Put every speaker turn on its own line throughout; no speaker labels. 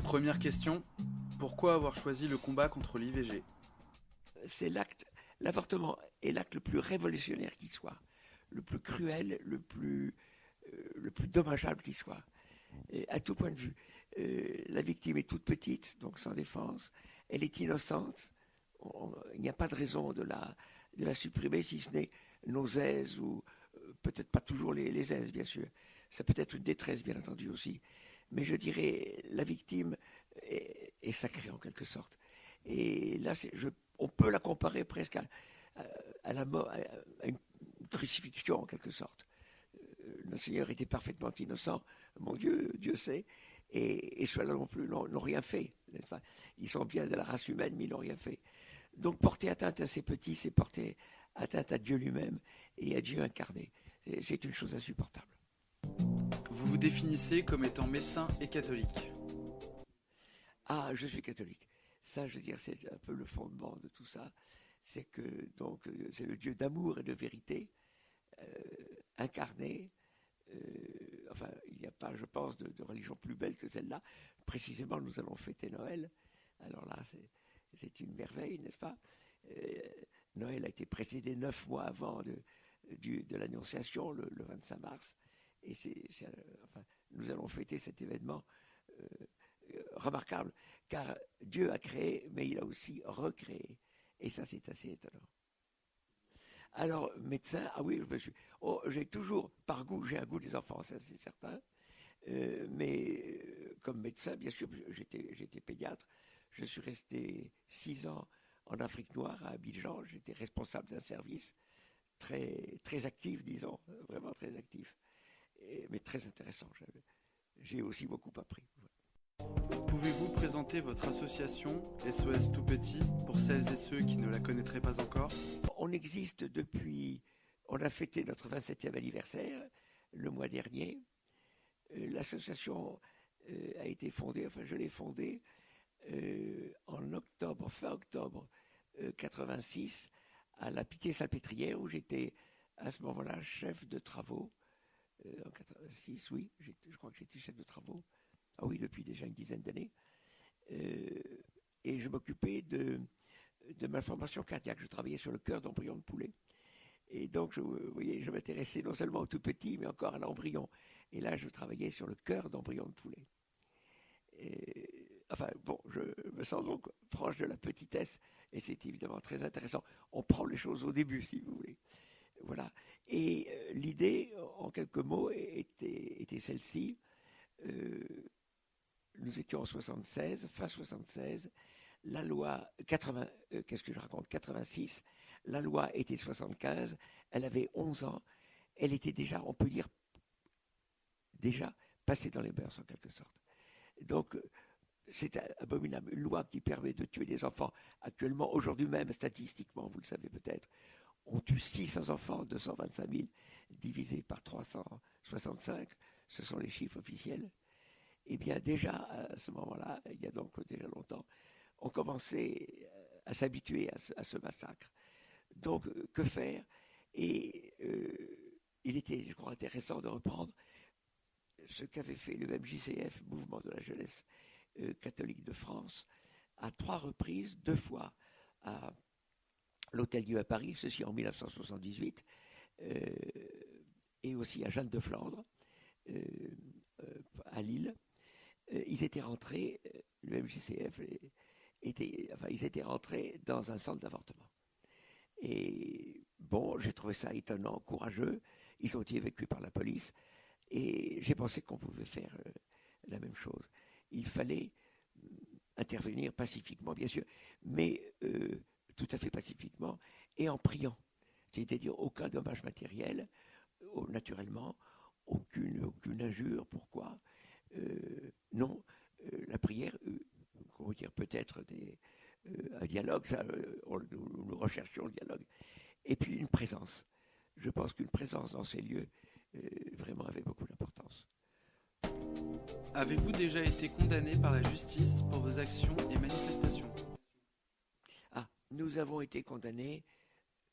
Première question, pourquoi avoir choisi le combat contre l'IVG?
C'est l'avortement est l'acte le plus révolutionnaire qui soit, le plus cruel, le plus dommageable qui soit, et à tout point de vue. La victime est toute petite, donc sans défense, elle est innocente, il n'y a pas de raison de la supprimer, si ce n'est nos aises, ou peut-être pas toujours les aises, bien sûr. Ça peut être une détresse, bien entendu, aussi. Mais je dirais, la victime est sacrée, en quelque sorte. Et là, on peut la comparer presque à la mort, à une crucifixion, en quelque sorte. Le Seigneur était parfaitement innocent, mon Dieu, Dieu sait, et ceux-là non plus n'ont rien fait, n'est-ce pas? Ils sont bien de la race humaine, mais ils n'ont rien fait. Donc porter atteinte à ces petits, c'est porter atteinte à Dieu lui-même et à Dieu incarné. C'est une chose insupportable.
Vous vous définissez comme étant médecin et catholique.
Ah, je suis catholique. Ça, je veux dire, c'est un peu le fondement de tout ça. C'est que, donc, c'est le Dieu d'amour et de vérité, euh, incarné. Enfin, il n'y a pas, je pense, de religion plus belle que celle-là. Précisément, nous allons fêter Noël. Alors là, c'est une merveille, n'est-ce pas? euh, Noël a été précédé 9 mois avant de l'Annonciation, le 25 mars. Et enfin, nous allons fêter cet événement euh, remarquable, car Dieu a créé, mais il a aussi recréé. Et ça, c'est assez étonnant. Alors, médecin, ah oui, j'ai toujours, par goût, j'ai un goût des enfants, ça c'est certain. Mais comme médecin, bien sûr, j'étais pédiatre. Je suis resté 6 ans en Afrique noire, à Abidjan. J'étais responsable d'un service très actif, disons, vraiment très actif, mais très intéressant. J'ai aussi beaucoup appris.
Pouvez-vous présenter votre association SOS Tout Petit pour celles et ceux qui ne la connaîtraient pas encore?
On existe depuis, on a fêté notre 27e anniversaire le mois dernier. L'association a été fondée, enfin je l'ai fondée en octobre, fin octobre 86, à la Pitié-Salpêtrière, où j'étais à ce moment-là chef de travaux. En 86, oui, je crois que j'étais chef de travaux. Ah oui, depuis déjà une dizaine d'années. Euh, et je m'occupais de malformations cardiaques. Je travaillais sur le cœur d'embryon de poulet. Et donc, vous voyez, je m'intéressais non seulement au tout petit, mais encore à l'embryon. Et là, je travaillais sur le cœur d'embryon de poulet. Enfin, bon, je me sens donc proche de la petitesse, et c'est évidemment très intéressant. On prend les choses au début, si vous voulez. Voilà. Et l'idée, en quelques mots, était celle-ci. Euh, nous étions en 76, fin 76, la loi 80, qu'est-ce que je raconte, 86, la loi était 75, elle avait 11 ans, elle était déjà, on peut dire, déjà passée dans les mœurs en quelque sorte. Donc, c'est abominable. Une loi qui permet de tuer des enfants. Actuellement, aujourd'hui même, statistiquement, vous le savez peut-être, on tue 600 enfants, 225 000, divisé par 365, ce sont les chiffres officiels. Eh bien, déjà, à ce moment-là, il y a donc déjà longtemps, on commençait à s'habituer à ce massacre. Donc, que faire? Et il était, je crois, intéressant de reprendre ce qu'avait fait le MJCF, Mouvement de la jeunesse catholique de France, à 3 reprises, 2 fois à l'Hôtel-Dieu à Paris, ceci en 1978, euh, et aussi à Jeanne de Flandre, euh, à Lille. Ils étaient rentrés, le MJCF enfin, ils étaient rentrés dans un centre d'avortement. Et bon, j'ai trouvé ça étonnant, courageux. Ils ont été évacués par la police. Et j'ai pensé qu'on pouvait faire la même chose. Il fallait intervenir pacifiquement, bien sûr, mais tout à fait pacifiquement et en priant. C'est-à-dire aucun dommage matériel, naturellement, aucune injure. Pourquoi? Non, la prière, comment dire, peut-être un dialogue, ça, nous recherchions le dialogue. Et puis une présence. Je pense qu'une présence dans ces lieux vraiment avait beaucoup d'importance.
Avez-vous déjà été condamné par la justice pour vos actions et manifestations?
Ah, nous avons été condamnés,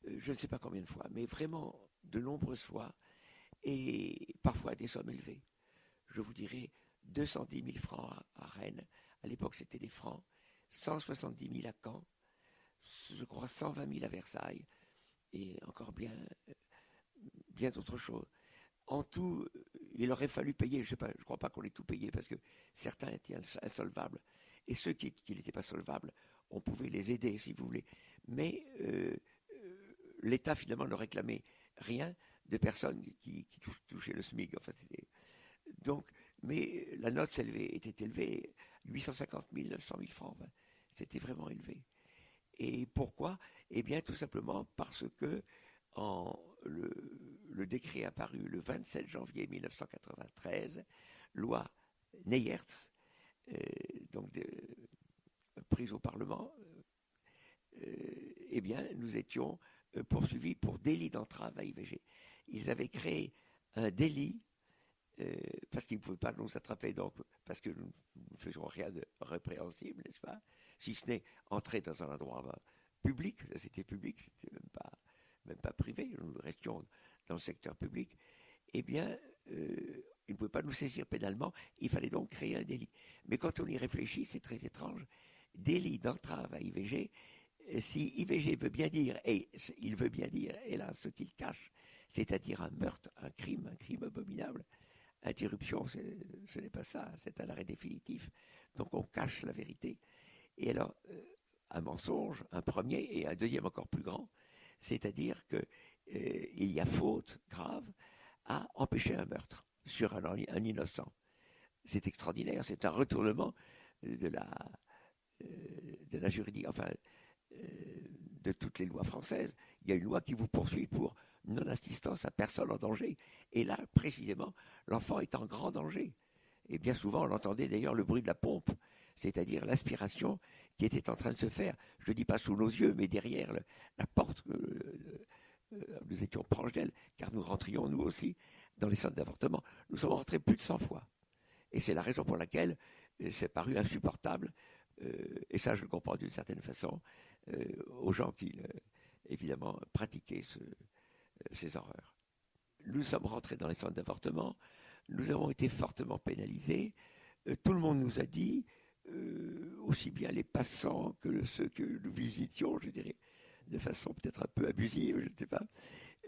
je ne sais pas combien de fois, mais vraiment de nombreuses fois, et parfois à des sommes élevées. Je vous dirais 210 000 francs à Rennes, à l'époque c'était des francs, 170 000 à Caen, je crois 120 000 à Versailles, et encore bien d'autres choses. En tout, il aurait fallu payer, je ne crois pas qu'on ait tout payé, parce que certains étaient insolvables, et ceux qui n'étaient pas solvables, on pouvait les aider, si vous voulez. Mais l'État, finalement, ne réclamait rien de personnes qui touchaient le SMIC. Enfin, donc, mais la note était élevée, 850 000, 900 000 francs. Enfin, c'était vraiment élevé. Et pourquoi? Eh bien, tout simplement parce que le décret apparu le 27 janvier 1993, loi Neyertz, donc prise au Parlement, eh bien, nous étions poursuivis pour délit d'entrave à IVG. Ils avaient créé un délit parce qu'ils ne pouvaient pas nous attraper, donc, parce que nous ne faisions rien de répréhensible, n'est-ce pas? Si ce n'est entrer dans un endroit public, c'était public, c'était même pas privé, nous restions dans le secteur public, eh bien, ils ne pouvaient pas nous saisir pénalement, il fallait donc créer un délit. Mais quand on y réfléchit, c'est très étrange, délit d'entrave à IVG, si IVG veut bien dire, et il veut bien dire, hélas, ce qu'il cache, c'est-à-dire un meurtre, un crime abominable, interruption, ce n'est pas ça, c'est un arrêt définitif. Donc on cache la vérité. Et alors, un mensonge, un premier et un deuxième encore plus grand, c'est-à-dire qu'il y a faute grave à empêcher un meurtre sur un innocent. C'est extraordinaire, c'est un retournement de la juridiction, enfin, de toutes les lois françaises. Il y a une loi qui vous poursuit pour non-assistance à personne en danger. Et là, précisément, l'enfant est en grand danger. Et bien souvent, on entendait d'ailleurs le bruit de la pompe, c'est-à-dire l'aspiration qui était en train de se faire, je ne dis pas sous nos yeux, mais derrière la porte, nous étions proches d'elle, car nous rentrions nous aussi dans les centres d'avortement. Nous sommes rentrés plus de 100 fois. Et c'est la raison pour laquelle c'est paru insupportable, et ça je le comprends d'une certaine façon, aux gens qui, évidemment, pratiquaient ces horreurs. Nous sommes rentrés dans les centres d'avortement, nous avons été fortement pénalisés, tout le monde nous a dit, aussi bien les passants que ceux que nous visitions, je dirais, de façon peut-être un peu abusive, je ne sais pas,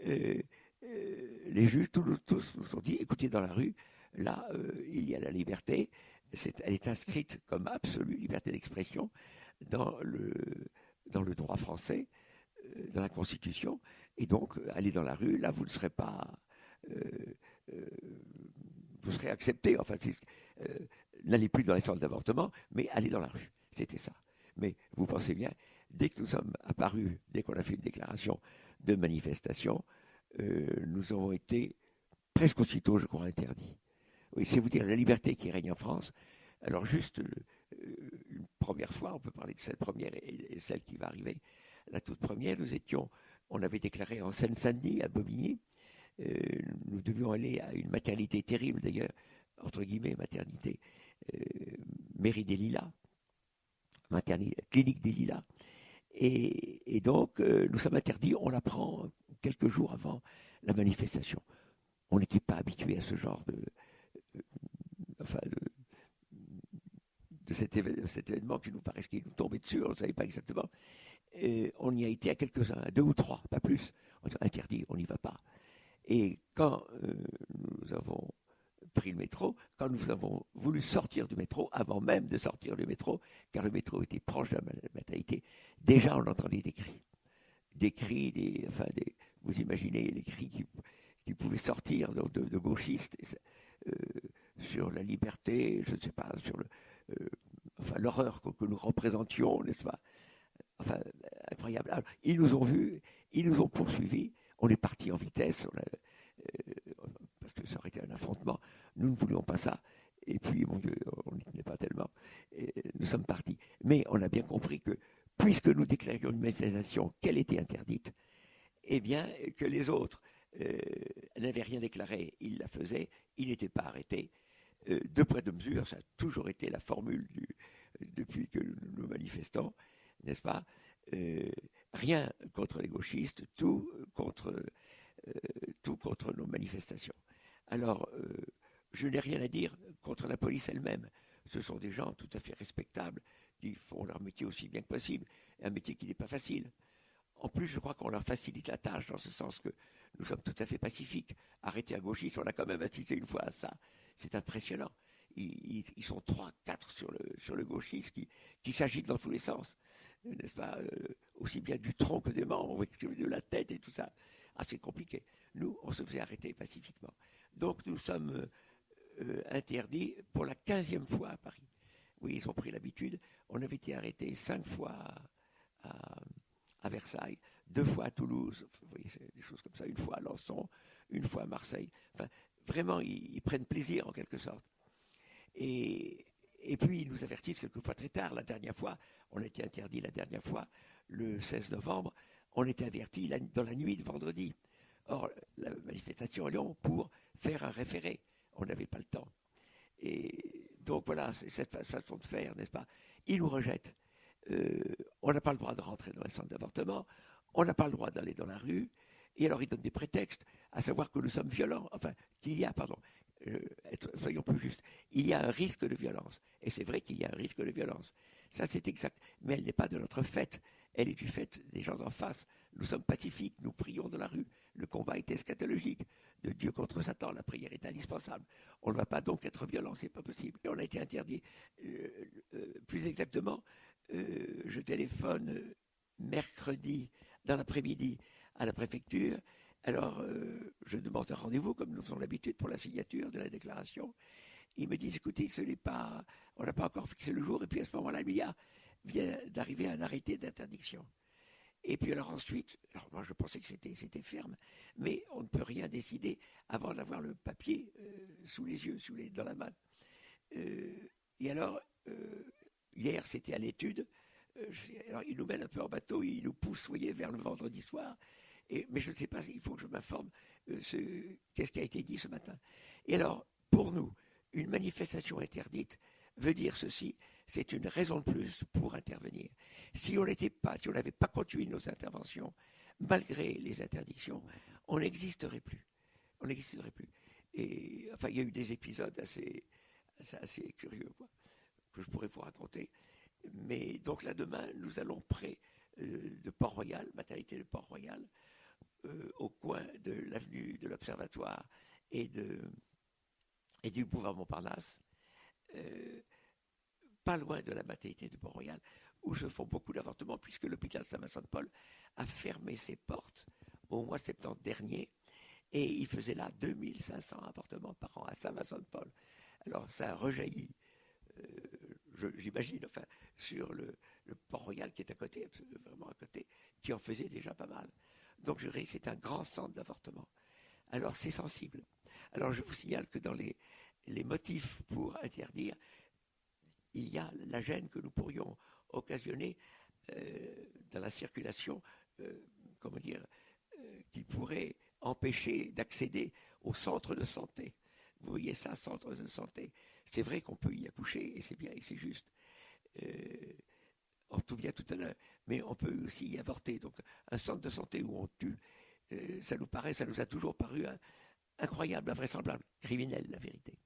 les juges, tous nous ont dit, écoutez, dans la rue, là, il y a la liberté, elle est inscrite comme absolue liberté d'expression dans le droit français, dans la Constitution, et donc, allez dans la rue, là, vous ne serez pas... vous serez accepté, enfin, n'allez plus dans les centres d'avortement, mais allez dans la rue, c'était ça. Mais vous pensez bien, dès que nous sommes apparus, dès qu'on a fait une déclaration de manifestation, nous avons été presque aussitôt, je crois, interdits. Oui, c'est vous dire la liberté qui règne en France. Alors juste une première fois, on peut parler de cette première et celle qui va arriver. La toute première, on avait déclaré en Seine-Saint-Denis, à Bobigny, nous devions aller à une maternité terrible d'ailleurs, entre guillemets, maternité, mairie des Lilas, clinique des Lilas. Et donc, nous sommes interdits, on l'apprend quelques jours avant la manifestation. On n'était pas habitué à ce genre de cet événement qui nous tombait dessus, on ne savait pas exactement. On y a été à quelques-uns, à 2 ou 3, pas plus. On dit interdit, on n'y va pas. Et quand nous avons pris le métro, quand nous avons voulu sortir du métro, avant même de sortir du métro, car le métro était proche de la maternité, déjà on entendait des cris. Des cris, vous imaginez les cris qui pouvaient sortir de gauchistes sur la liberté, je ne sais pas, sur l'horreur que nous représentions, n'est-ce pas? Enfin, incroyable. Alors, ils nous ont vus, ils nous ont poursuivis, on est parti en vitesse, parce que ça aurait été un affrontement. Nous ne voulions pas ça. Et puis, mon Dieu, on n'y tenait pas tellement. Et nous sommes partis. Mais on a bien compris que, puisque nous déclarions une manifestation qu'elle était interdite, eh bien, que les autres n'avaient rien déclaré, ils la faisaient, ils n'étaient pas arrêtés. Deux poids, deux mesures, ça a toujours été la formule depuis que nous manifestons, n'est-ce pas? Rien contre les gauchistes, tout contre nos manifestations. Alors, je n'ai rien à dire contre la police elle-même. ce sont des gens tout à fait respectables, qui font leur métier aussi bien que possible, un métier qui n'est pas facile. En plus, je crois qu'on leur facilite la tâche, dans ce sens que nous sommes tout à fait pacifiques. Arrêter un gauchiste, on a quand même assisté une fois à ça. C'est impressionnant. Ils sont 3, 4 sur le gauchiste qui s'agitent dans tous les sens. N'est-ce pas, aussi bien du tronc que des membres, de la tête et tout ça. Ah, c'est compliqué. Nous, on se faisait arrêter pacifiquement. Donc, nous sommes interdits pour la 15e fois à Paris. Oui, ils ont pris l'habitude. On avait été arrêtés 5 fois à Versailles, 2 fois à Toulouse, vous voyez, c'est des choses comme ça, 1 fois à Lançon, 1 fois à Marseille. Enfin, vraiment, ils prennent plaisir en quelque sorte. Et puis, ils nous avertissent quelquefois très tard. La dernière fois, on a été interdit la dernière fois, le 16 novembre, on était avertis dans la nuit de vendredi. Or, la manifestation à Lyon pour faire un référé. On n'avait pas le temps. Et donc voilà, c'est cette façon de faire, n'est-ce pas? Ils nous rejettent. On n'a pas le droit de rentrer dans les centres d'avortement, on n'a pas le droit d'aller dans la rue, et alors ils donnent des prétextes, à savoir que nous sommes violents, enfin, soyons plus justes, il y a un risque de violence, et c'est vrai qu'il y a un risque de violence, ça c'est exact, mais elle n'est pas de notre fait, elle est du fait des gens en face. Nous sommes pacifiques, nous prions dans la rue, le combat est eschatologique, de Dieu contre Satan, la prière est indispensable. On ne va pas donc être violent, c'est pas possible. Et on a été interdit, plus exactement, je téléphone mercredi dans l'après-midi à la préfecture. Alors, je demande un rendez-vous, comme nous faisons l'habitude, pour la signature de la déclaration. Ils me disent, écoutez, on n'a pas encore fixé le jour, et puis à ce moment-là, il vient d'arriver un arrêté d'interdiction. Et puis alors ensuite, alors moi je pensais que c'était ferme, mais on ne peut rien décider avant d'avoir le papier sous les yeux, dans la main. Et alors, hier c'était à l'étude, alors ils nous mènent un peu en bateau, ils nous poussent, vous voyez, vers le vendredi soir, mais je ne sais pas, il faut que je m'informe qu'est-ce qui a été dit ce matin. Et alors, pour nous, une manifestation interdite veut dire ceci, c'est une raison de plus pour intervenir. Si on n'avait pas continué nos interventions, malgré les interdictions, on n'existerait plus. On n'existerait plus. Et enfin, il y a eu des épisodes assez curieux, quoi, que je pourrais vous raconter. Mais donc là, demain, nous allons près de Port-Royal, maternité de Port-Royal, au coin de l'avenue de l'Observatoire et du boulevard Montparnasse, pas loin de la maternité de Port-Royal, où se font beaucoup d'avortements, puisque l'hôpital Saint-Vincent-de-Paul a fermé ses portes au mois de septembre dernier, et il faisait là 2500 avortements par an à Saint-Vincent-de-Paul. Alors ça a rejailli, j'imagine, enfin, sur le Port-Royal qui est à côté, vraiment à côté, qui en faisait déjà pas mal. Donc je dirais que c'est un grand centre d'avortement. Alors c'est sensible. Alors je vous signale que dans les motifs pour interdire, il y a la gêne que nous pourrions occasionner dans la circulation, qui pourrait empêcher d'accéder au centre de santé. Vous voyez ça, centre de santé. C'est vrai qu'on peut y accoucher, et c'est bien, et c'est juste. On tout bien tout à l'heure, mais on peut aussi y avorter. Donc un centre de santé où on tue, ça nous a toujours paru incroyable, invraisemblable, criminel, la vérité.